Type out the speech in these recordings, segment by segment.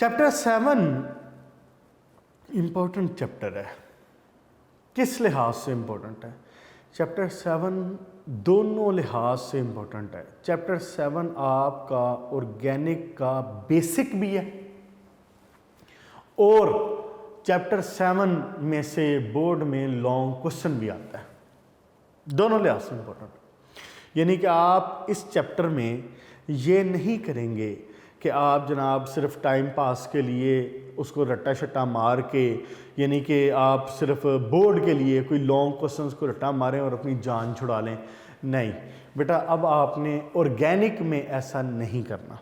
Chapter 7 important chapter है। किस लिहाज से इंपॉर्टेंट है? चैप्टर 7 दोनों लिहाज से इंपॉर्टेंट है। चैप्टर 7 आपका ऑर्गेनिक का बेसिक भी है और चैप्टर 7 में से बोर्ड में लॉन्ग क्वेश्चन भी आता है। दोनों लिहाज से इंपॉर्टेंट है। यानी कि आप इस चैप्टर में ये नहीं करेंगे कि आप जनाब सिर्फ टाइम पास के लिए उसको रट्टा शट्टा मार के, यानी कि आप सिर्फ बोर्ड के लिए कोई लॉन्ग क्वेश्चंस को रट्टा मारें और अपनी जान छुड़ा लें। नहीं बेटा, अब आपने ऑर्गेनिक में ऐसा नहीं करना।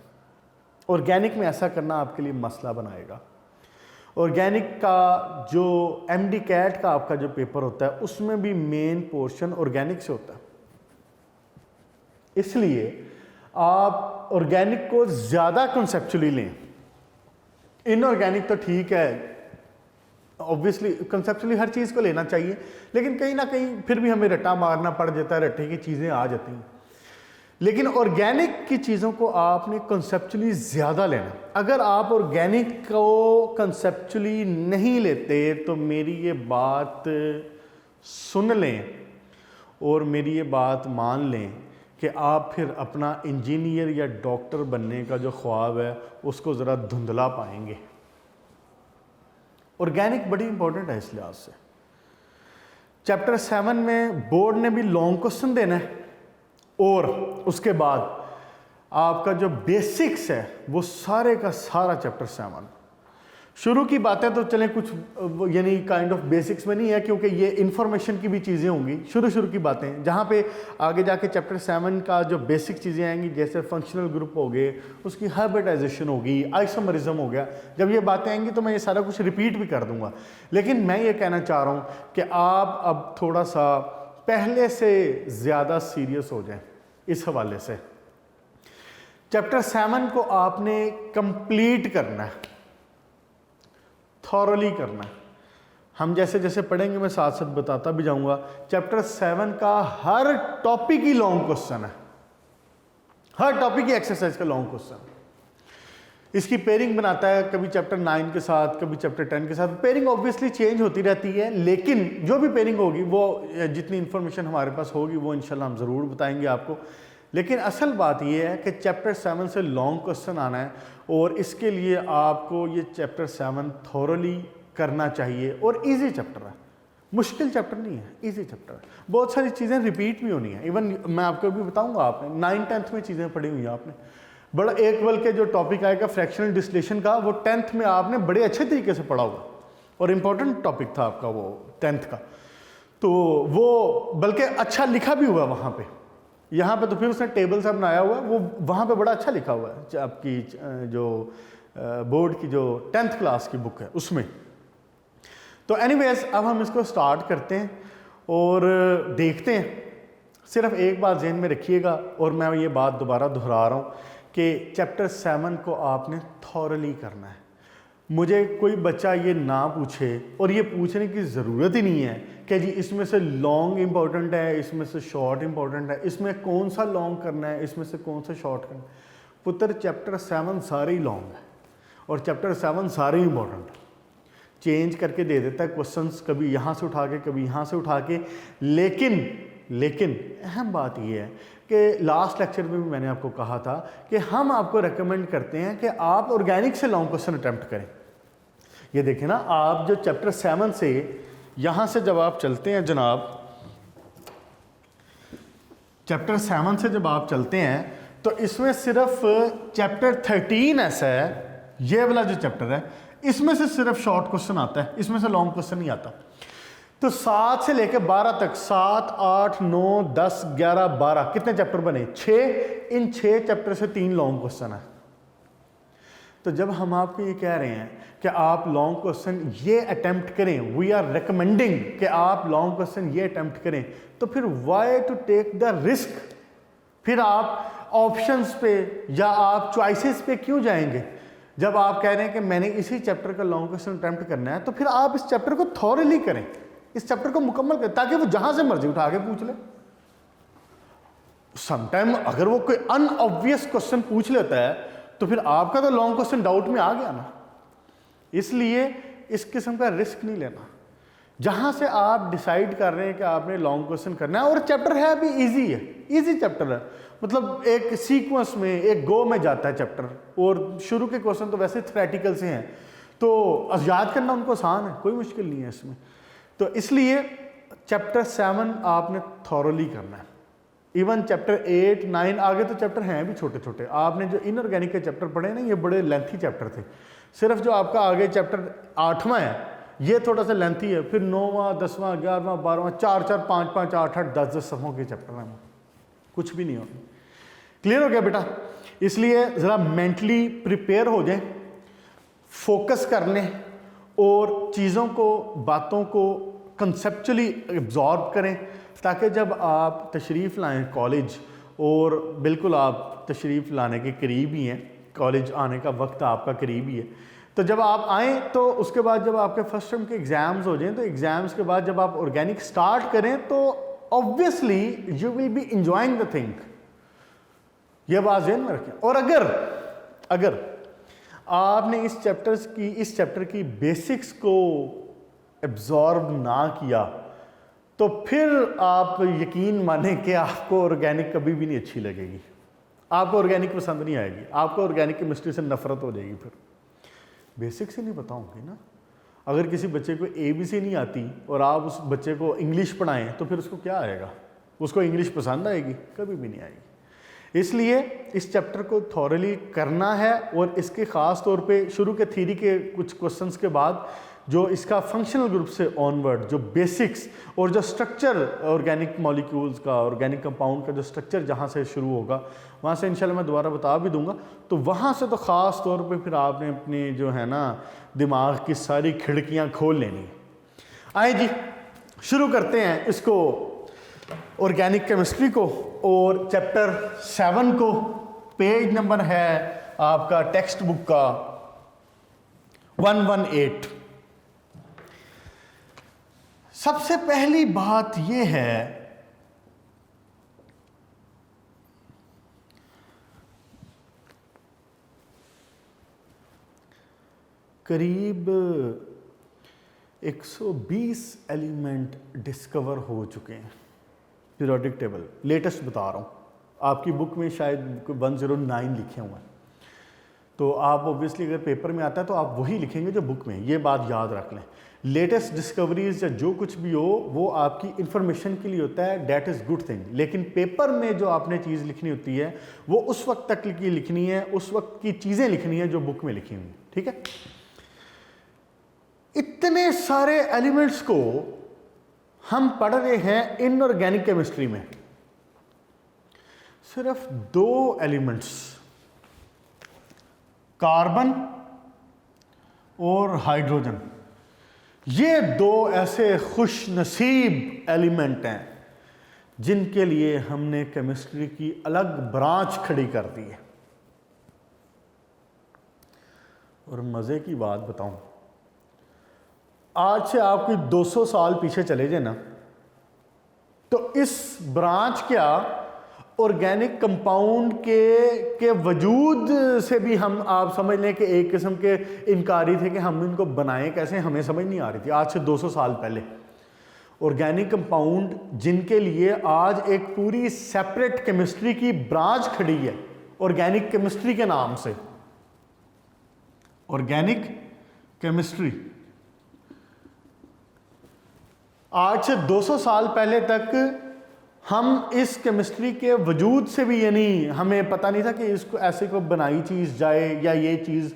ऑर्गेनिक में ऐसा करना आपके लिए मसला बनाएगा। ऑर्गेनिक का जो एमडी कैट का आपका जो पेपर होता है उसमें भी मेन पोर्शन ऑर्गेनिक से होता है। इसलिए आप ऑर्गेनिक को ज़्यादा कंसेप्चुअली लें। इनऑर्गेनिक तो ठीक है, ऑब्वियसली कंसेप्चुअली हर चीज़ को लेना चाहिए, लेकिन कहीं ना कहीं फिर भी हमें रट्टा मारना पड़ जाता है, रट्टे की चीज़ें आ जाती हैं। लेकिन ऑर्गेनिक की चीज़ों को आपने कंसेप्चुअली ज़्यादा लेना। अगर आप ऑर्गेनिक को कंसेप्चुअली नहीं लेते तो मेरी ये बात सुन लें और मेरी ये बात मान लें कि आप फिर अपना इंजीनियर या डॉक्टर बनने का जो ख्वाब है उसको ज़रा धुंधला पाएंगे। ऑर्गेनिक बड़ी इंपॉर्टेंट है इस लिहाज से। चैप्टर 7 में बोर्ड ने भी लॉन्ग क्वेश्चन देना है और उसके बाद आपका जो बेसिक्स है वो सारे का सारा चैप्टर 7। शुरू की बातें तो चलें कुछ यानी काइंड ऑफ बेसिक्स में नहीं है, क्योंकि ये इंफॉर्मेशन की भी चीज़ें होंगी शुरू की बातें, जहाँ पे आगे जाके चैप्टर 7 का जो बेसिक चीज़ें आएंगी, जैसे फंक्शनल ग्रुप हो गए, उसकी हाइब्रिडाइजेशन होगी, आइसोमरिज्म हो गया। जब ये बातें आएंगी तो मैं ये सारा कुछ रिपीट भी कर दूंगा। लेकिन मैं ये कहना चाह रहा हूँ कि आप अब थोड़ा सा पहले से ज़्यादा सीरियस हो जाएं इस हवाले से। चैप्टर 7 को आपने कंप्लीट करना है, थॉरली करना है। हम जैसे जैसे पढ़ेंगे मैं साथ साथ बताता भी जाऊंगा। चैप्टर 7 का हर टॉपिक ही लॉन्ग क्वेश्चन है, हर टॉपिक की एक्सरसाइज का लॉन्ग क्वेश्चन। इसकी पेयरिंग बनाता है कभी चैप्टर 9 के साथ, कभी चैप्टर 10 के साथ। पेयरिंग ऑब्वियसली चेंज होती रहती है, लेकिन जो भी पेयरिंग होगी वो जितनी इंफॉर्मेशन हमारे पास होगी वो इंशाल्लाह हम ज़रूर बताएंगे आपको। लेकिन असल बात यह है कि चैप्टर 7 से लॉन्ग क्वेश्चन आना है और इसके लिए आपको ये चैप्टर 7 थॉरली करना चाहिए। और इजी चैप्टर है, मुश्किल चैप्टर नहीं है, इजी चैप्टर है। बहुत सारी चीज़ें रिपीट भी होनी है। इवन मैं आपको भी बताऊंगा, आपने 9th-10th में चीज़ें पढ़ी हुई हैं आपने। बड़ा एक बल्कि जो टॉपिक आएगा फ्रैक्शनल डिस्टिलेशन का, वो 10th में आपने बड़े अच्छे तरीके से पढ़ा हुआ और इम्पोर्टेंट टॉपिक था आपका वो 10th का। तो वो बल्कि अच्छा लिखा भी हुआ वहाँ पे। यहाँ पे तो फिर उसने टेबल सा बनाया हुआ है, वो वहाँ पे बड़ा अच्छा लिखा हुआ है आपकी जो बोर्ड की जो 10th क्लास की बुक है उसमें। तो एनीवेज अब हम इसको स्टार्ट करते हैं और देखते हैं। सिर्फ एक बात ज़हन में रखिएगा, और मैं ये बात दोबारा दोहरा रहा हूँ कि चैप्टर 7 को आपने थॉरली करना है। मुझे कोई बच्चा ये ना पूछे, और ये पूछने की ज़रूरत ही नहीं है कि जी इसमें से लॉन्ग इंपॉर्टेंट है, इसमें से शॉर्ट इंपॉर्टेंट है, इसमें कौन सा लॉन्ग करना है, इसमें से कौन सा शॉर्ट करना है। पुत्र चैप्टर 7 सारे ही लॉन्ग है और चैप्टर 7 सारे ही इंपॉर्टेंट है। चेंज करके दे देता है क्वेश्चंस, कभी यहाँ से उठा के कभी यहाँ से उठा के। लेकिन अहम बात यह है कि लास्ट लेक्चर में भी मैंने आपको कहा था कि हम आपको रेकमेंड करते हैं कि आप ऑर्गेनिक से लॉन्ग क्वेश्चन अटेम्प्ट करें। ये देखें ना, आप जो चैप्टर 7 से यहाँ से जब आप चलते हैं जनाब, चैप्टर 7 से जब आप चलते हैं तो इसमें सिर्फ चैप्टर 13 ऐसा है, ये वाला जो चैप्टर है इसमें से सिर्फ शॉर्ट क्वेश्चन आता है, इसमें से लॉन्ग क्वेश्चन नहीं आता। तो 7 से लेकर 12 तक, 7, 8, 9, 10, 11, 12 कितने चैप्टर बने? 6। इन 6 चैप्टर से 3 लॉन्ग क्वेश्चन है। तो जब हम आपको ये कह रहे हैं कि आप लॉन्ग क्वेश्चन ये अटेम्प्ट करें, वी आर रिकमेंडिंग कि आप लॉन्ग क्वेश्चन ये अटेम्प्ट करें, तो फिर why to take the risk? फिर आप ऑप्शंस पे या आप चॉइसेस पे क्यों जाएंगे? जब आप कह रहे हैं कि मैंने इसी चैप्टर का लॉन्ग क्वेश्चन अटेम्प्ट करना है, तो फिर आप इस चैप्टर को थॉरली करें, इस चैप्टर को मुकम्मल करें, ताकि वो जहां से मर्जी उठा के पूछ ले। समटाइम अगर वो कोई अनऑब्वियस क्वेश्चन पूछ लेता है तो फिर आपका तो लॉन्ग क्वेश्चन डाउट में आ गया ना। इसलिए इस किस्म का रिस्क नहीं लेना। जहां से आप डिसाइड कर रहे हैं कि आपने लॉन्ग क्वेश्चन करना है, और चैप्टर है भी इजी है, इजी चैप्टर है, मतलब एक सीक्वेंस में एक गो में जाता है चैप्टर, और शुरू के क्वेश्चन तो वैसे थ्रेटिकल से हैं, तो याद करना उनको आसान है, कोई मुश्किल नहीं है इसमें। तो इसलिए चैप्टर 7 आपने थॉरली करना है। इवन चैप्टर 8, 9 आगे तो चैप्टर हैं भी छोटे छोटे। आपने जो इनऑर्गेनिक के चैप्टर पढ़े ना, ये बड़े लेंथी चैप्टर थे। सिर्फ जो आपका आगे चैप्टर 8वां है ये थोड़ा सा लेंथी है, फिर 9वां, 10वां, 11वां, 12वां, 4, 4, 5, 5, 8, 8, 10, 10 सफ़ों के चैप्टर हैं, कुछ भी नहीं होगा। क्लियर हो गया बेटा? इसलिए ज़रा मेंटली प्रिपेयर हो जाए, फोकस कर लें और चीज़ों को, बातों को कंसेप्चुअली एब्जॉर्ब करें, ताकि जब आप तशरीफ़ लाएं कॉलेज, और बिल्कुल आप तशरीफ़ लाने के करीब ही हैं, कॉलेज आने का वक्त आपका करीब ही है, तो जब आप आएँ तो उसके बाद जब आपके फर्स्ट टर्म के एग्ज़ाम्स हो जाएं, तो एग्ज़ाम्स के बाद जब आप ऑर्गेनिक स्टार्ट करें तो obviously you will be enjoying the thing. यह बात ज़हन में रखें। और अगर आपने इस चैप्टर की बेसिक्स को एब्जॉर्ब ना किया तो फिर आप यकीन माने कि आपको ऑर्गेनिक कभी भी नहीं अच्छी लगेगी, आपको ऑर्गेनिक पसंद नहीं आएगी, आपको ऑर्गेनिक केमिस्ट्री से नफरत हो जाएगी। फिर बेसिक्स ही नहीं पता होंगे ना। अगर किसी बच्चे को ABC नहीं आती और आप उस बच्चे को इंग्लिश पढ़ाएं तो फिर उसको क्या आएगा? उसको इंग्लिश पसंद आएगी? कभी भी नहीं आएगी। इसलिए इस चैप्टर को थॉरली करना है, और इसके ख़ास तौर पे शुरू के थ्योरी के कुछ क्वेश्चंस के बाद जो इसका फंक्शनल ग्रुप से ऑनवर्ड जो बेसिक्स और जो स्ट्रक्चर ऑर्गेनिक मॉलिक्यूल्स का, ऑर्गेनिक कंपाउंड का जो स्ट्रक्चर जहाँ से शुरू होगा, वहाँ से इंशाल्लाह मैं दोबारा बता भी दूंगा। तो वहाँ से तो ख़ास तौर पे फिर आपने अपनी जो है ना दिमाग की सारी खिड़कियाँ खोल लेनी है। आए जी, शुरू करते हैं इसको, ऑर्गेनिक केमिस्ट्री को, और चैप्टर 7 को। पेज नंबर है आपका टेक्स्ट बुक का 118। सबसे पहली बात यह है करीब 120 एलिमेंट डिस्कवर हो चुके हैं पीरियोडिक टेबल, लेटेस्ट बता रहा हूँ। आपकी बुक में शायद 109 लिखे हुए हैं, तो आप ऑब्वियसली अगर पेपर में आता है तो आप वही लिखेंगे जो बुक में। ये बात याद रख लें, लेटेस्ट डिस्कवरीज या जो कुछ भी हो वो आपकी इंफॉर्मेशन के लिए होता है, डेट इज़ गुड थिंग। लेकिन पेपर में जो आपने चीज़ लिखनी होती है वो उस वक्त तक की लिखनी है, उस वक्त की चीज़ें लिखनी है जो बुक में लिखी हुई। ठीक है? इतने सारे एलिमेंट्स को हम पढ़ रहे हैं इनऑर्गेनिक केमिस्ट्री में। सिर्फ 2 एलिमेंट्स, कार्बन और हाइड्रोजन, ये 2 ऐसे खुश नसीब एलिमेंट हैं जिनके लिए हमने केमिस्ट्री की अलग ब्रांच खड़ी कर दी है। और मज़े की बात बताऊं, आज से आपकी 200 साल पीछे चले जाए ना, तो इस ब्रांच क्या ऑर्गेनिक कंपाउंड के वजूद से भी हम, आप समझ लें कि एक किस्म के इनकारी थे कि हम इनको बनाएं कैसे, हमें समझ नहीं आ रही थी। आज से 200 साल पहले ऑर्गेनिक कंपाउंड जिनके लिए आज एक पूरी सेपरेट केमिस्ट्री की ब्रांच खड़ी है ऑर्गेनिक केमिस्ट्री के नाम से, ऑर्गेनिक केमिस्ट्री। आज से 200 साल पहले तक हम इस केमिस्ट्री के वजूद से भी, यानी हमें पता नहीं था कि इसको ऐसे को बनाई चीज़ जाए या ये चीज़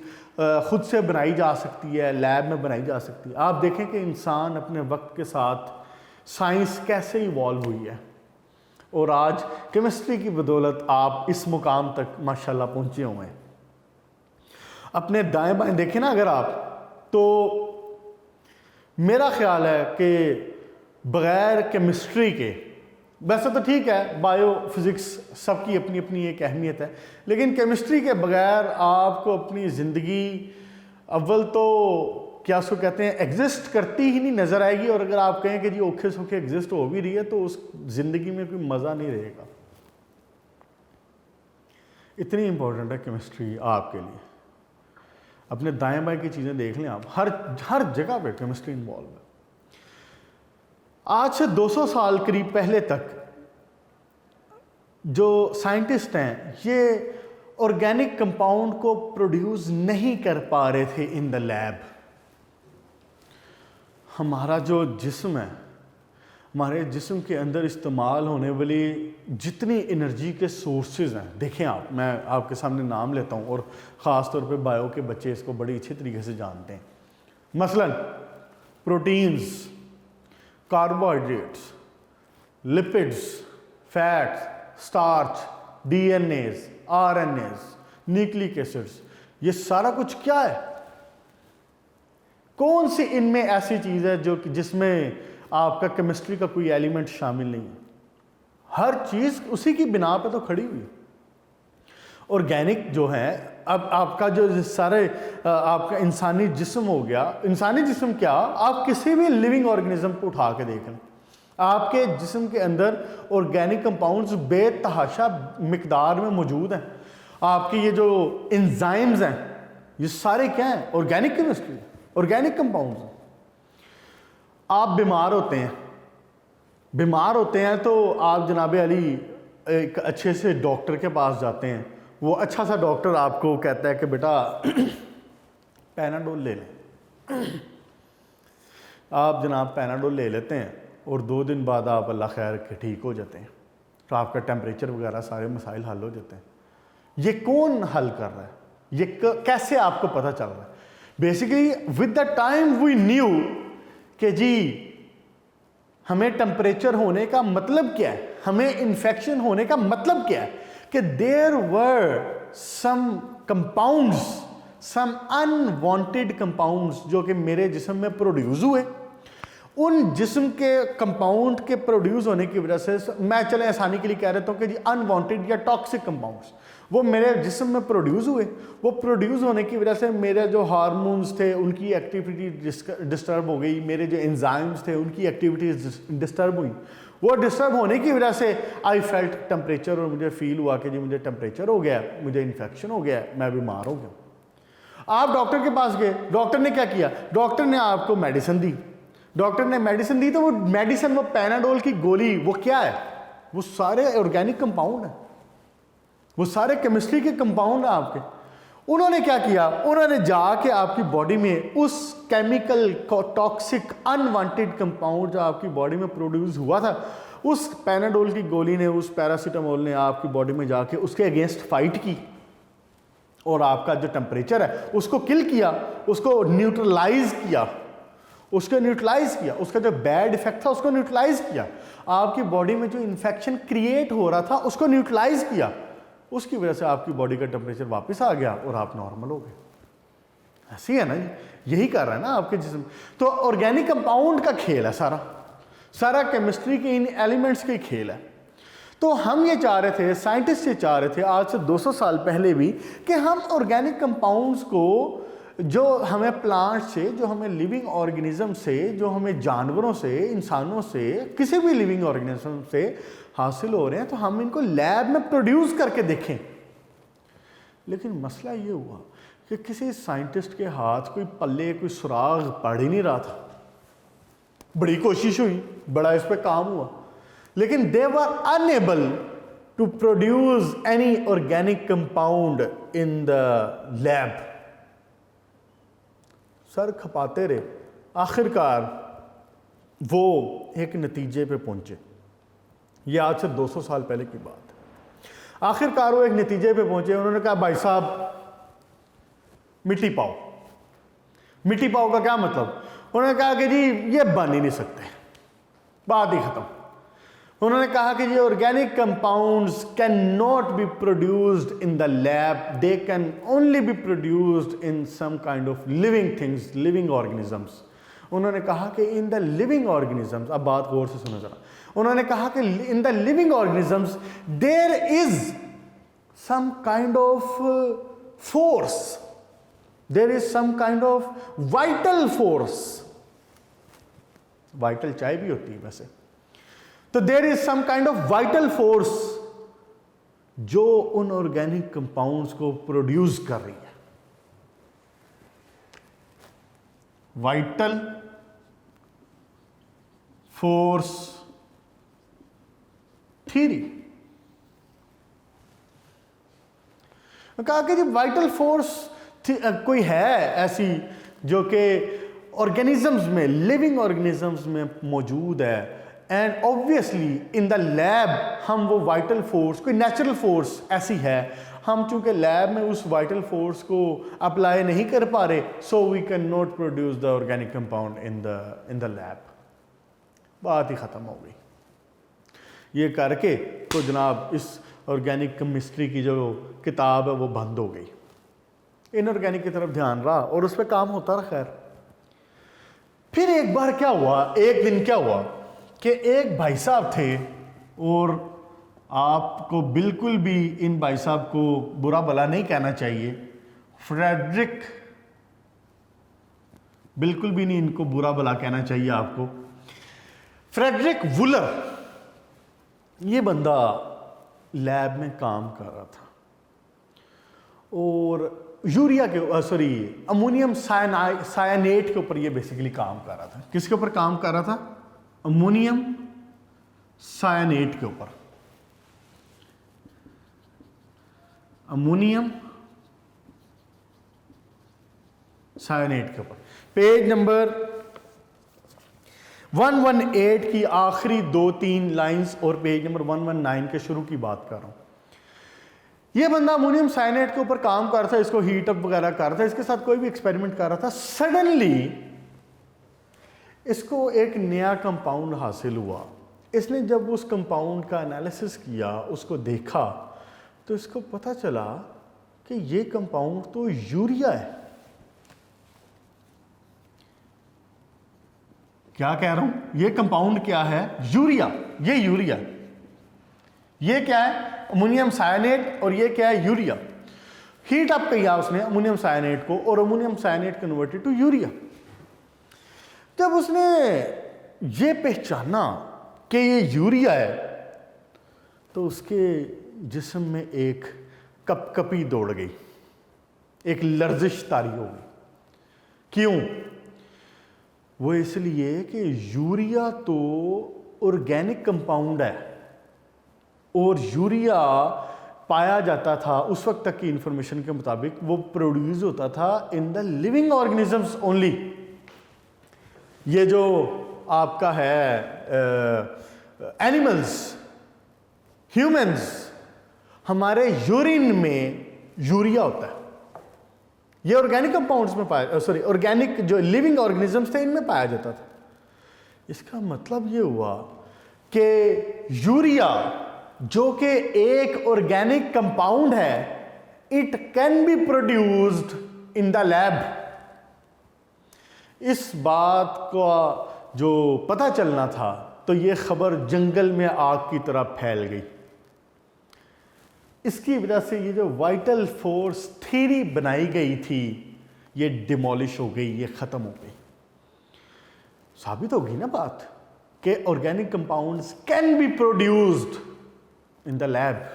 खुद से बनाई जा सकती है, लैब में बनाई जा सकती है। आप देखें कि इंसान अपने वक्त के साथ साइंस कैसे इवॉल्व हुई है, और आज केमिस्ट्री की बदौलत आप इस मुकाम तक माशाल्लाह पहुँचे हुए हैं। अपने दाएं बाएं देखें ना अगर आप, तो मेरा ख्याल है कि बग़ैर केमिस्ट्री के, वैसे तो ठीक है बायो फिज़िक्स सबकी अपनी अपनी एक अहमियत है, लेकिन केमिस्ट्री के बग़ैर आपको अपनी ज़िंदगी अव्वल तो क्या उसको कहते हैं एग्जिस्ट करती ही नहीं नज़र आएगी, और अगर आप कहें कि जी औखे सौखे एग्जिस्ट हो भी रही है तो उस ज़िंदगी में कोई मज़ा नहीं रहेगा। इतनी इम्पोर्टेंट है केमिस्ट्री आपके लिए। अपने दाएं बाएं की चीज़ें देख लें आप, हर जगह पे केमिस्ट्री इन्वॉल्व है। आज से 200 साल करीब पहले तक जो साइंटिस्ट हैं ये ऑर्गेनिक कंपाउंड को प्रोड्यूस नहीं कर पा रहे थे इन द लैब। हमारा जो जिस्म है, हमारे जिस्म के अंदर इस्तेमाल होने वाली जितनी एनर्जी के सोर्सेज हैं, देखें आप, मैं आपके सामने नाम लेता हूँ और ख़ास तौर पे बायो के बच्चे इसको बड़ी अच्छी तरीके से जानते हैं। मसलन proteins, carbohydrates, lipids, fats, starch, DNAs, RNase, nucleic acids, ये सारा कुछ क्या है? कौन सी इनमें ऐसी चीज़ है जो जिसमें आपका केमिस्ट्री का कोई एलिमेंट शामिल नहीं है? हर चीज़ उसी की बिना पे तो खड़ी हुई। ऑर्गेनिक जो है, अब आपका जो सारे आपका इंसानी जिस्म हो गया, इंसानी जिस्म क्या, आप किसी भी लिविंग ऑर्गेनिज्म को उठा के देख लें, आपके जिस्म के अंदर ऑर्गेनिक कंपाउंड्स बेतहाशा मिकदार में मौजूद हैं। आपके ये जो एंजाइम्स हैं ये सारे क्या हैं? ऑर्गेनिक केमिस्ट्री, ऑर्गेनिक कंपाउंड्स हैं। आप बीमार होते हैं तो आप जनाब अली एक अच्छे से डॉक्टर के पास जाते हैं। वो अच्छा सा डॉक्टर आपको कहता है कि बेटा पैनाडोल ले लें। आप जनाब पैनाडोल ले लेते हैं और 2 दिन बाद आप अल्लाह खैर के ठीक हो जाते हैं, तो आपका टेम्परेचर वगैरह सारे मसाइल हल हो जाते हैं। ये कौन हल कर रहा है? ये कैसे आपको पता चल रहा है? Basically with the time we knew कि जी हमें टेम्परेचर होने का मतलब क्या है, हमें इन्फेक्शन होने का मतलब क्या है, कि there were some compounds, some unwanted compounds जो कि मेरे जिस्म में प्रोड्यूस हुए। उन जिस्म के कंपाउंड के प्रोड्यूस होने की वजह से, मैं चले आसानी के लिए कह रहा हूँ कि जी अनवांटेड या टॉक्सिक कंपाउंड्स वो मेरे जिस्म में प्रोड्यूस हुए। वो प्रोड्यूस होने की वजह से मेरे जो हार्मोन्स थे उनकी एक्टिविटी डिस्टर्ब हो गई, मेरे जो एंजाइम्स थे उनकी एक्टिविटीज डिस्टर्ब हुई। वो डिस्टर्ब होने की वजह से आई फेल्ट टेम्परेचर, और मुझे फील हुआ कि जी मुझे टेम्परेचर हो गया, मुझे इन्फेक्शन हो गया, मैं बीमार हो गया। आप डॉक्टर के पास गए, डॉक्टर ने क्या किया? डॉक्टर ने आपको मेडिसिन दी। डॉक्टर ने मेडिसिन दी तो वो मेडिसिन, वो पैनाडोल की गोली, वो क्या है? वो सारे ऑर्गेनिक कंपाउंड है, वो सारे केमिस्ट्री के कंपाउंड हैं आपके। उन्होंने क्या किया? उन्होंने जाके आपकी बॉडी में उस केमिकल टॉक्सिक अनवांटेड कंपाउंड जो आपकी बॉडी में प्रोड्यूस हुआ था, उस पैनाडोल की गोली ने, उस पैरासीटामोल ने आपकी बॉडी में जाके उसके अगेंस्ट फाइट की और आपका जो टेम्परेचर है उसको किल किया, उसको न्यूट्रलाइज किया, उसका जो बैड इफेक्ट था उसको न्यूट्रलाइज किया। आपकी बॉडी में जो इन्फेक्शन क्रिएट हो रहा था उसको न्यूट्रलाइज किया। उसकी वजह से आपकी बॉडी का टेम्परेचर वापस आ गया और आप नॉर्मल हो गए। ऐसी है ना, यही कर रहा है ना आपके जिस्म। तो ऑर्गेनिक कंपाउंड का खेल है सारा केमिस्ट्री के इन एलिमेंट्स का खेल है। तो हम ये चाह रहे थे, साइंटिस्ट ये चाह रहे थे आज से 200 साल पहले भी, कि हम ऑर्गेनिक कंपाउंड्स को जो हमें प्लांट से, जो हमें लिविंग ऑर्गेनिज्म से, जो हमें जानवरों से, इंसानों से, किसी भी लिविंग ऑर्गेनिज्म से हासिल हो रहे हैं, तो हम इनको लैब में प्रोड्यूस करके देखें। लेकिन मसला ये हुआ कि किसी साइंटिस्ट के हाथ कोई पल्ले, कोई सुराग पड़ ही नहीं रहा था। बड़ी कोशिश हुई, बड़ा इस पर काम हुआ, लेकिन they were unable to produce any organic compound in the lab. सर खपाते रहे, आखिरकार वो एक नतीजे पे पहुंचे। ये आज से 200 साल पहले की बात है। आखिरकार वो एक नतीजे पे पहुंचे। उन्होंने कहा भाई साहब मिट्टी पाओ। मिट्टी पाओ का क्या मतलब? उन्होंने कहा कि जी ये बन ही नहीं सकते, बात ही खत्म। उन्होंने कहा कि ये organic compounds can not be produced in the lab, they can only be produced in some kind of living things, living organisms. उन्होंने कहा कि इन द लिविंग ऑर्गेनिजम्स, अब बात गौर से सुनो जरा, उन्होंने कहा कि in the living organisms there is some kind of force, there is some kind of vital force. Vital चाय भी होती है वैसे। तो there is some kind of vital force जो उन ऑर्गेनिक कंपाउंड्स को प्रोड्यूस कर रही है। Vital force theory. कहा कि जी वाइटल फोर्स कोई है ऐसी जो कि ऑर्गेनिजम्स में, लिविंग ऑर्गेनिजम्स में मौजूद है, and obviously in the lab हम वो वाइटल फोर्स, कोई नेचुरल फोर्स ऐसी है, हम चूंकि लैब में उस वाइटल फोर्स को अप्लाई नहीं कर पा रहे, so we can not produce the organic compound in the lab. बात ही ख़त्म हो गई। ये करके तो जनाब इस ऑर्गेनिक केमिस्ट्री की जो किताब है वो बंद हो गई। इनऑर्गेनिक की तरफ ध्यान रहा और उस पर काम होता रहा। खैर फिर एक बार क्या हुआ, एक दिन क्या हुआ कि एक भाई साहब थे, और आपको बिल्कुल भी इन भाई साहब को बुरा भला नहीं कहना चाहिए, फ्रेडरिक, बिल्कुल भी नहीं इनको बुरा भला कहना चाहिए आपको, फ्रेडरिक वुलर, ये बंदा लैब में काम कर रहा था और यूरिया के अमोनियम सायनेट के ऊपर ये बेसिकली काम कर रहा था। किसके ऊपर काम कर रहा था? अमोनियम सायनेट के ऊपर। अमोनियम सायनेट के ऊपर। पेज नंबर 118 की आखिरी 2-3 लाइंस और पेज नंबर 119 के शुरू की बात कर रहा हूं। ये बंदा अमोनियम साइनेट के ऊपर काम कर रहा था, इसको हीट अप वगैरह कर रहा था, इसके साथ कोई भी एक्सपेरिमेंट कर रहा था। सडनली इसको एक नया कंपाउंड हासिल हुआ। इसने जब उस कंपाउंड का एनालिसिस किया, उसको देखा, तो इसको पता चला कि ये कंपाउंड तो यूरिया है। क्या कह रहा हूं? ये कंपाउंड क्या है? यूरिया। ये यूरिया, ये क्या है? अमोनियम सायनेट, और ये क्या है? यूरिया। हीट अप किया उसने अमोनियम सायनेट को, और ammonium cyanate converted to urea. जब उसने ये पहचाना कि ये यूरिया है, तो उसके जिस्म में एक कपकपी दौड़ गई, एक लर्जिश तारी हो गई। क्यों? वो इसलिए कि यूरिया तो ऑर्गेनिक कंपाउंड है, और यूरिया पाया जाता था उस वक्त तक की इंफॉर्मेशन के मुताबिक, वो प्रोड्यूस होता था इन द लिविंग ऑर्गेनिजम्स ओनली। ये जो आपका है एनिमल्स, ह्यूमंस, हमारे यूरिन में यूरिया होता है। ये ऑर्गेनिक कंपाउंड्स में पाया, ऑर्गेनिक जो लिविंग ऑर्गेनिजम्स थे इनमें पाया जाता था। इसका मतलब ये हुआ कि यूरिया जो कि एक ऑर्गेनिक कंपाउंड है, it can be produced in the lab. इस बात का जो पता चलना था, तो ये खबर जंगल में आग की तरह फैल गई। इसकी वजह से ये जो वाइटल फोर्स थ्योरी बनाई गई थी, ये डिमोलिश हो गई, ये खत्म हो गई। साबित होगी ना बात कि organic compounds can be produced in the lab.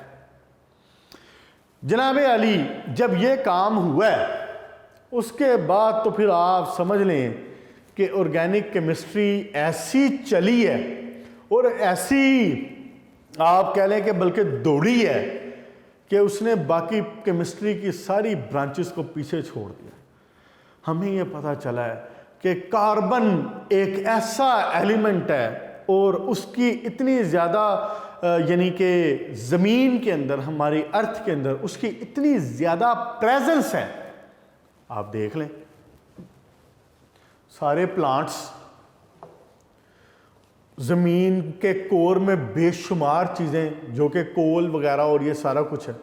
जनाब अली, जब ये काम हुआ है, उसके बाद तो फिर आप समझ लें कि ऑर्गेनिक केमिस्ट्री ऐसी चली है, और ऐसी आप कह लें कि बल्कि दौड़ी है, कि उसने बाकी केमिस्ट्री की सारी ब्रांचेस को पीछे छोड़ दिया। हमें ये पता चला है कि कार्बन एक ऐसा एलिमेंट है, और उसकी इतनी ज़्यादा यानी कि ज़मीन के अंदर, हमारी अर्थ के अंदर उसकी इतनी ज़्यादा प्रेजेंस है। आप देख लें सारे प्लांट्स, ज़मीन के कोर में बेशुमार चीज़ें जो कि कोल वगैरह और ये सारा कुछ है,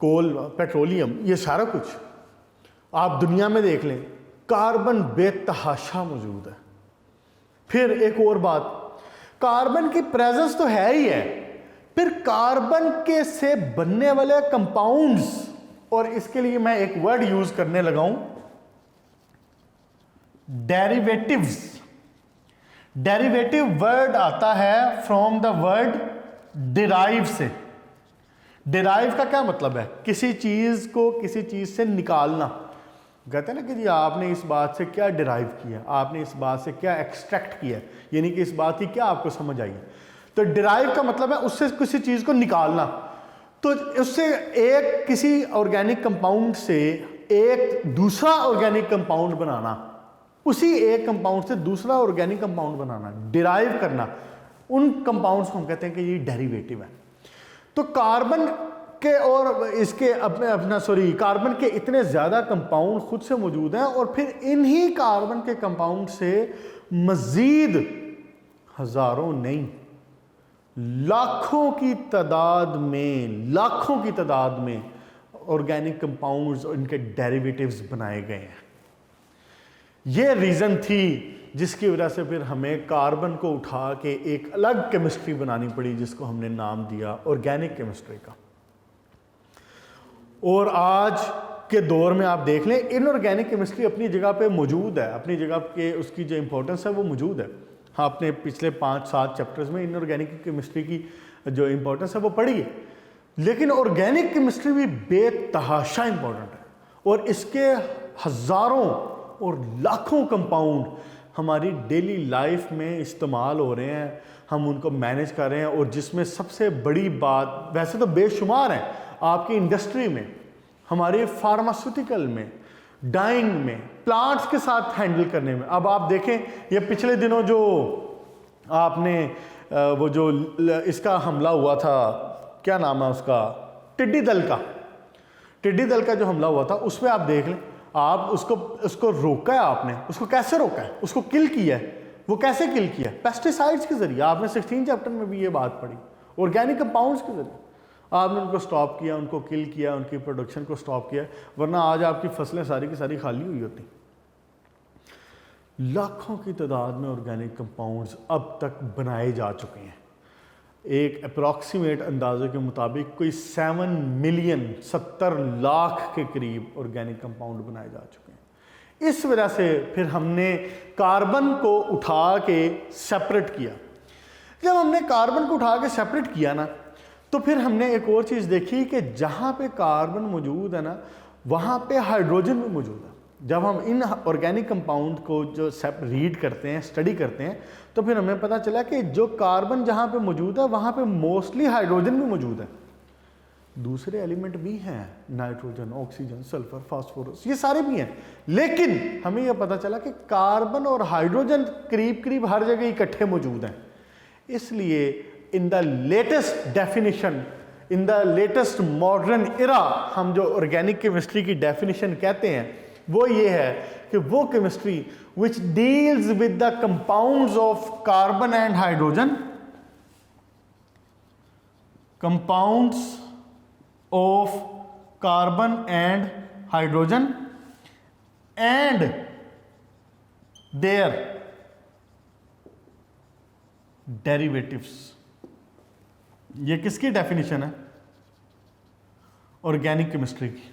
कोल, पेट्रोलियम, ये सारा कुछ आप दुनिया में देख लें, कार्बन बेतहाशा मौजूद है। फिर एक और बात, कार्बन की प्रेजेंस तो है ही है, फिर कार्बन के से बनने वाले कंपाउंड्स, और इसके लिए मैं एक वर्ड यूज करने लगा हूं, डेरिवेटिव्स। डेरिवेटिव वर्ड आता है फ्रॉम द वर्ड डिराइव से। डिराइव का क्या मतलब है? किसी चीज को किसी चीज से निकालना। कहते हैं ना कि जी आपने इस बात से क्या डिराइव किया, आपने इस बात से क्या एक्सट्रैक्ट किया, यानी कि इस बात की क्या आपको समझ आई है। तो डिराइव का मतलब है उससे किसी चीज़ को निकालना। तो उससे एक किसी ऑर्गेनिक कंपाउंड से एक दूसरा ऑर्गेनिक कंपाउंड बनाना, उसी एक कंपाउंड से दूसरा ऑर्गेनिक कंपाउंड बनाना, डिराइव करना, उन कंपाउंड्स को हम कहते हैं कि ये डेरिवेटिव है। तो कार्बन के और इसके कार्बन के इतने ज़्यादा कंपाउंड खुद से मौजूद हैं, और फिर इन्हीं कार्बन के कंपाउंड से मज़ीद हज़ारों नहीं लाखों की तादाद में ऑर्गेनिक कंपाउंड्स और इनके डेरिवेटिव्स बनाए गए हैं। ये रीज़न थी जिसकी वजह से फिर हमें कार्बन को उठा के एक अलग केमिस्ट्री बनानी पड़ी, जिसको हमने नाम दिया ऑर्गेनिक केमिस्ट्री का। और आज के दौर में आप देख लें, इनऑर्गेनिक केमिस्ट्री अपनी जगह पे मौजूद है, अपनी जगह पे उसकी जो इंपॉर्टेंस है वो मौजूद है। हाँ, आपने पिछले 5-7 चैप्टर्स में इनऑर्गेनिक केमिस्ट्री की जो इंपॉर्टेंस है वो पढ़ी है, लेकिन ऑर्गेनिक केमिस्ट्री भी बेतहाशा इंपॉर्टेंट है, और इसके हज़ारों और लाखों कंपाउंड हमारी डेली लाइफ में इस्तेमाल हो रहे हैं, हम उनको मैनेज कर रहे हैं। और जिसमें सबसे बड़ी बात, वैसे तो बेशुमार हैं आपकी इंडस्ट्री में, हमारे फार्मास्यूटिकल में, डाइंग में, प्लांट्स के साथ हैंडल करने में। अब आप देखें, ये पिछले दिनों जो आपने वो जो इसका हमला हुआ था, क्या नाम है उसका, टिड्डी दल का जो हमला हुआ था, उसमें आप देख लें, आप उसको रोका है आपने, उसको कैसे रोका है, उसको किल किया है, वो कैसे किल किया है? पेस्टिसाइड्स के जरिए। आपने 16 चैप्टर में भी ये बात पढ़ी, ऑर्गेनिक कंपाउंड्स के जरिए आपने उनको स्टॉप किया, उनको किल किया, उनकी प्रोडक्शन को स्टॉप किया, वरना आज आपकी फसलें सारी की सारी खाली हुई होती। लाखों की तादाद में ऑर्गेनिक कंपाउंड्स अब तक बनाए जा चुके हैं। एक अप्रॉक्सीमेट अंदाजे के मुताबिक कोई 7 मिलियन 70 लाख के करीब ऑर्गेनिक कंपाउंड बनाए जा चुके हैं। इस वजह से फिर हमने कार्बन को उठा के सेपरेट किया। जब हमने कार्बन को उठा के सेपरेट किया ना, तो फिर हमने एक और चीज़ देखी कि जहाँ पे कार्बन मौजूद है ना, वहाँ पे हाइड्रोजन भी मौजूद है। जब हम इन ऑर्गेनिक कंपाउंड को जो रीड करते हैं, स्टडी करते हैं, तो फिर हमें पता चला कि जो कार्बन जहाँ पे मौजूद है, वहाँ पे मोस्टली हाइड्रोजन भी मौजूद है। दूसरे एलिमेंट भी हैं, नाइट्रोजन, ऑक्सीजन, सल्फर, फास्फोरस, ये सारे भी हैं, लेकिन हमें यह पता चला कि कार्बन और हाइड्रोजन करीब करीब हर जगह इकट्ठे मौजूद हैं। इसलिए in the latest definition, in the latest modern era, हम जो ऑर्गेनिक केमिस्ट्री की डेफिनेशन कहते हैं वो ये है कि वो chemistry which deals with the compounds of carbon and hydrogen, compounds of carbon and hydrogen and their derivatives. ये किसकी डेफिनेशन है? ऑर्गेनिक केमिस्ट्री की।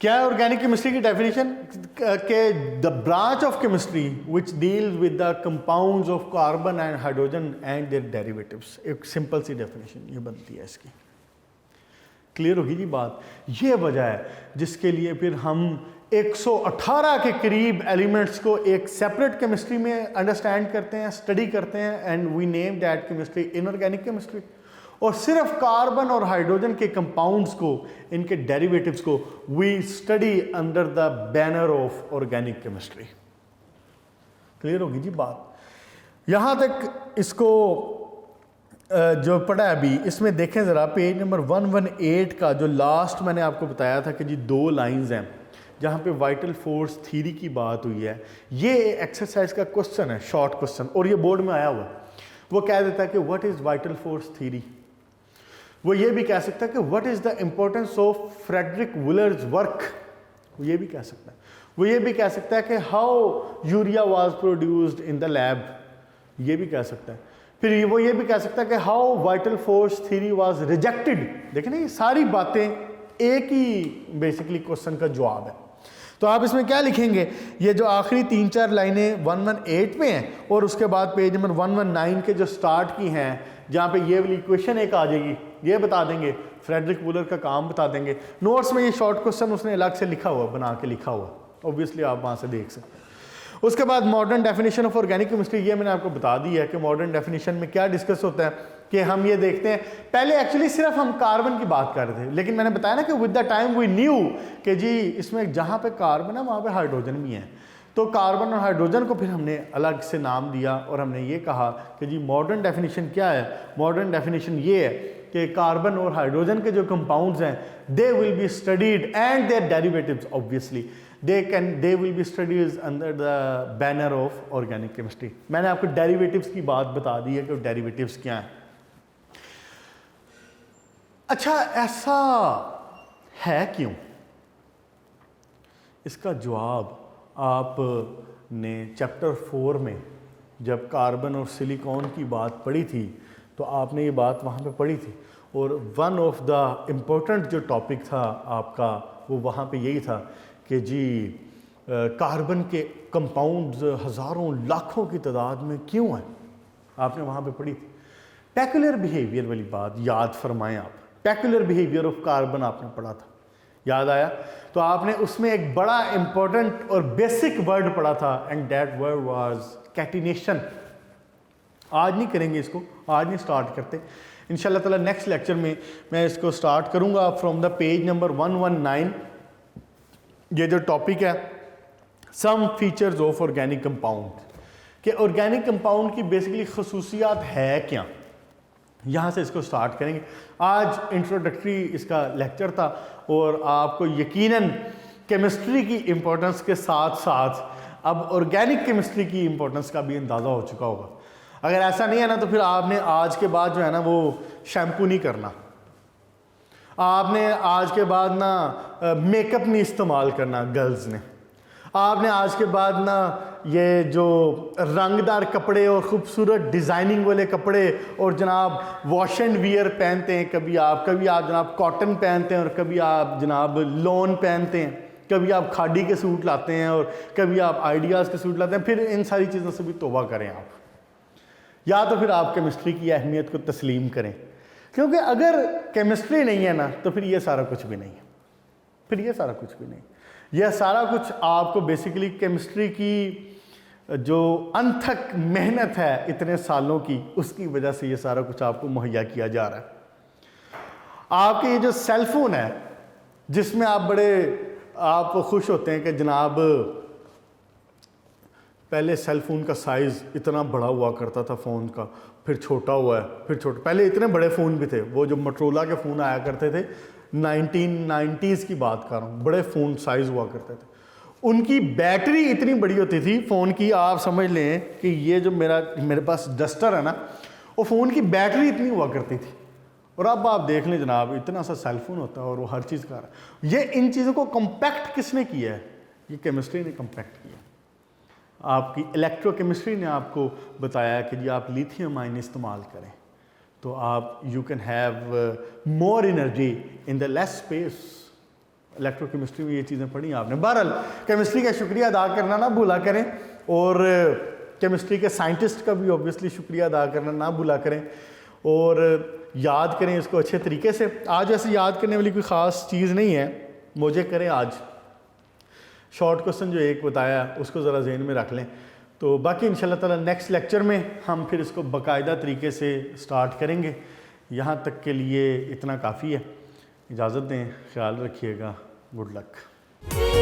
क्या है ऑर्गेनिक केमिस्ट्री की डेफिनेशन? के the branch of chemistry which deals with the compounds of carbon and hydrogen and their derivatives. एक simple सी डेफिनेशन ये बनती है इसकी। क्लियर होगी जी बात? ये वजह है जिसके लिए फिर हम 118 के करीब एलिमेंट्स को एक सेपरेट केमिस्ट्री में अंडरस्टैंड करते हैं, स्टडी करते हैं, and we name that chemistry inorganic chemistry. और सिर्फ कार्बन और हाइड्रोजन के कंपाउंड्स को, इनके डेरिवेटिव्स को we study under the banner of organic chemistry. Clear होगी जी बात? यहां तक इसको जो पढ़ा है अभी, इसमें देखें ज़रा पेज नंबर 118 का जो लास्ट मैंने आपको बताया था कि जी 2 लाइंस हैं जहाँ पे वाइटल फोर्स थ्योरी की बात हुई है। ये एक्सरसाइज का क्वेश्चन है, शॉर्ट क्वेश्चन, और ये बोर्ड में आया हुआ है। वो कह देता है कि what is vital force theory. वो ये भी कह सकता है कि what is the importance of Friedrich Wohler's work. वो ये भी कह सकता है। वो ये भी कह सकता है कि how urea was produced in the lab. ये भी कह सकता है। फिर वो ये भी कह सकता है कि how vital force theory was rejected. देखें ना, ये सारी बातें एक ही बेसिकली क्वेश्चन का जवाब है। तो आप इसमें क्या लिखेंगे? ये जो आखिरी 3-4 लाइनें 118 में हैं, और उसके बाद पेज नंबर 119 के जो स्टार्ट की हैं, जहाँ पे ये वाली इक्वेशन एक आ जाएगी, ये बता देंगे फ्रेडरिक वूलर का काम बता देंगे। नोट्स में ये शॉर्ट क्वेश्चन उसने अलग से लिखा हुआ, बना के लिखा हुआ, ऑब्वियसली आप वहाँ से देख सकते हैं। उसके बाद modern definition of organic chemistry, ये मैंने आपको बता दी है कि मॉडर्न डेफिनेशन में क्या डिस्कस होता है कि हम ये देखते हैं, पहले एक्चुअली सिर्फ हम कार्बन की बात कर रहे थे, लेकिन मैंने बताया ना कि with the time we knew कि जी इसमें जहाँ पे कार्बन है वहाँ पे हाइड्रोजन भी है, तो कार्बन और हाइड्रोजन को फिर हमने अलग से नाम दिया और हमने ये कहा कि जी मॉडर्न डेफिनेशन क्या है। मॉडर्न डेफिनेशन ये है कि कार्बन और हाइड्रोजन के जो कंपाउंड्स हैं they will be studied and their derivatives obviously they will be studies under the banner of organic chemistry. मैंने आपको डेरिवेटिव्स की बात बता दी है कि डेरिवेटिव्स क्या हैं। अच्छा, ऐसा है क्यों? इसका जवाब आपने चैप्टर 4 में जब कार्बन और सिलिकॉन की बात पढ़ी थी तो आपने ये बात वहाँ पे पढ़ी थी, और वन ऑफ द इम्पोर्टेंट जो टॉपिक था आपका वो वहाँ पे यही था कि जी कार्बन के कंपाउंड्स हज़ारों लाखों की तादाद में क्यों हैं, आपने वहाँ पे पढ़ी थी। पेक्युलर बिहेवियर वाली बात याद फरमाएं आप, पेक्युलर बिहेवियर ऑफ कार्बन आपने पढ़ा था, याद आया? तो आपने उसमें एक बड़ा इंपॉर्टेंट और बेसिक वर्ड पढ़ा था and that word was catenation. आज नहीं करेंगे इसको, आज नहीं स्टार्ट करते, इंशाल्लाह ताला नेक्स्ट लेक्चर में मैं इसको स्टार्ट करूंगा फ्रॉम द पेज नंबर 119। ये जो टॉपिक है some features of organic compound, कि ऑर्गेनिक कंपाउंड की बेसिकली खसूसियात है क्या, यहाँ से इसको स्टार्ट करेंगे। आज इंट्रोडक्टरी इसका लेक्चर था और आपको यकीनन केमिस्ट्री की इम्पोर्टेंस के साथ साथ अब ऑर्गेनिक केमिस्ट्री की इम्पोर्टेंस का भी अंदाज़ा हो चुका होगा। अगर ऐसा नहीं है ना तो फिर आपने आज के बाद जो है ना वो शैम्पू नहीं करना, आपने आज के बाद ना मेकअप नहीं इस्तेमाल करना गर्ल्स ने, आपने आज के बाद ना ये जो रंगदार कपड़े और ख़ूबसूरत डिज़ाइनिंग वाले कपड़े और जनाब वॉश एंड वियर पहनते हैं, कभी आप जनाब कॉटन पहनते हैं और कभी आप जनाब लॉन पहनते हैं, कभी आप खादी के सूट लाते हैं और कभी आप आइडियाज़ के सूट लाते हैं, फिर इन सारी चीज़ों से भी तौबा करें आप, या तो फिर आप केमिस्ट्री की अहमियत को तस्लीम करें, क्योंकि अगर केमिस्ट्री नहीं है ना तो फिर ये सारा कुछ भी नहीं है, फिर ये सारा कुछ भी नहीं। यह सारा कुछ आपको बेसिकली केमिस्ट्री की जो अनथक मेहनत है इतने सालों की, उसकी वजह से ये सारा कुछ आपको मुहैया किया जा रहा है। आपके ये जो सेलफोन है जिसमें आप खुश होते हैं कि जनाब पहले सेलफोन का साइज़ इतना बड़ा हुआ करता था फ़ोन का, फिर छोटा हुआ है, फिर छोटा, पहले इतने बड़े फ़ोन भी थे, वो जो मोटरोला के फ़ोन आया करते थे 1990s की बात कर रहा हूँ, बड़े फ़ोन साइज़ हुआ करते थे, उनकी बैटरी इतनी बड़ी होती थी फ़ोन की, आप समझ लें कि ये जो मेरे पास डस्टर है ना, वो फ़ोन की बैटरी इतनी हुआ करती थी, और अब आप देख लें जनाब इतना सा सेलफोन होता है और वो हर चीज़ कर रहा है। ये इन चीज़ों को कम्पैक्ट किसने किया है? ये केमिस्ट्री ने कम्पैक्ट किया। आपकी इलेक्ट्रोकेमिस्ट्री ने आपको बताया कि जी आप लिथियम आयन इस्तेमाल करें तो आप you can have more energy in the less space. Electrochemistry में ये चीज़ें पढ़ी आपने। बहरहाल केमिस्ट्री का शुक्रिया अदा करना ना भूला करें, और केमिस्ट्री के साइंटिस्ट का भी ऑब्वियसली शुक्रिया अदा करना ना भूला करें, और याद करें इसको अच्छे तरीके से। आज ऐसे याद करने वाली कोई ख़ास चीज़ नहीं है, मुझे करें आज शॉर्ट क्वेश्चन जो एक बताया उसको ज़रा जहन में रख लें, तो बाकी इंशाल्लाह ताला नेक्स्ट लेक्चर में हम फिर इसको बाकायदा तरीके से स्टार्ट करेंगे। यहाँ तक के लिए इतना काफ़ी है, इजाज़त दें, ख्याल रखिएगा, गुड लक।